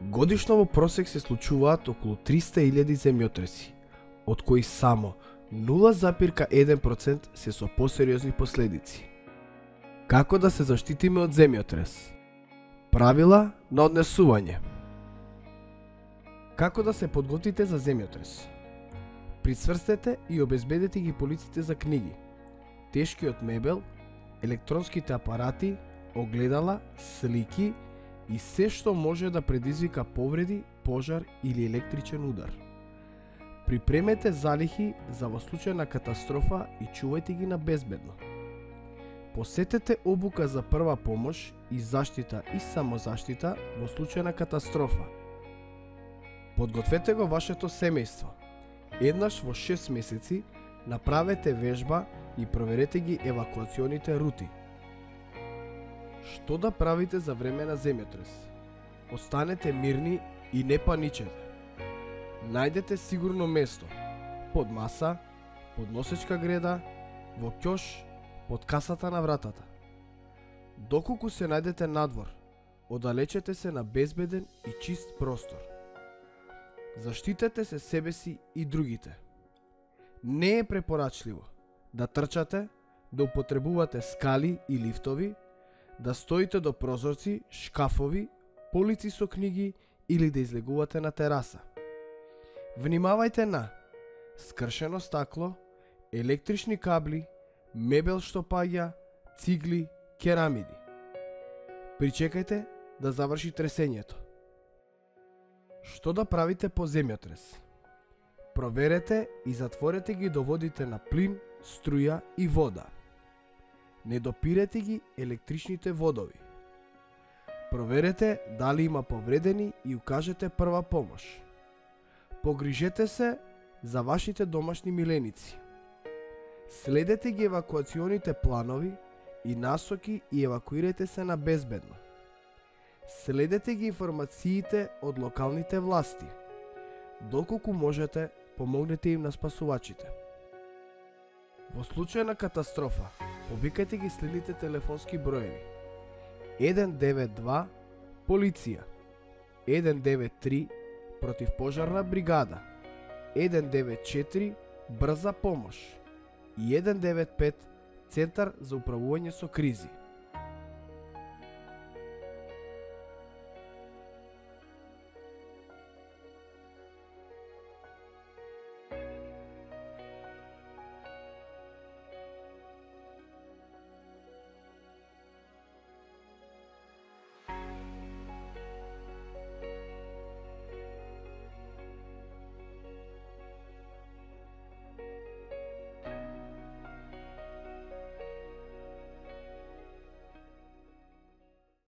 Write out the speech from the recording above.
Годишно во просек се случуваат околу 300.000 земјотреси, од кои само 0,1% се со посериозни последици. Како да се заштитиме од земјотрес? Правила на однесување. Како да се подготвите за земјотрес? Прицврстете и обезбедете ги полиците за книги, тешкиот мебел, електронските апарати, огледала, слики и се што може да предизвика повреди, пожар или електричен удар. Припремете залихи за во случај на катастрофа и чувајте ги на безбедно. Посетете обука за прва помош и заштита и самозаштита во случај на катастрофа. Подгответе го вашето семејство. Еднаш во 6 месеци направете вежба и проверете ги евакуационите рути. Што да правите за време на земјотрес? Останете мирни и не паничете. Најдете сигурно место, под маса, под носечка греда, во ќош, под касата на вратата. Доколку се најдете надвор, оддалечете се на безбеден и чист простор. Заштитете се себе си и другите. Не е препорачливо да трчате, да употребувате скали и лифтови, да стоите до прозорци, шкафови, полици со книги или да излегувате на тераса. Внимавајте на скршено стакло, електрични кабли, мебел што паѓа, цигли, керамиди. Причекајте да заврши тресењето. Што да правите по земјотрес? Проверете и затворете ги доводите на плин, струја и вода. Не допирете ги електричните водови. Проверете дали има повредени и укажете прва помош. Погрижете се за вашите домашни миленици. Следете ги евакуационите планови и насоки и евакуирайте се на безбедно. Следете ги информациите од локалните власти. Доколку можете, помогнете им на спасувачите. Во случај на катастрофа, повикајте ги следните телефонски броеви: 192 полиција, 193 противпожарна бригада, 194 брза помош и 195 центар за управување со кризи.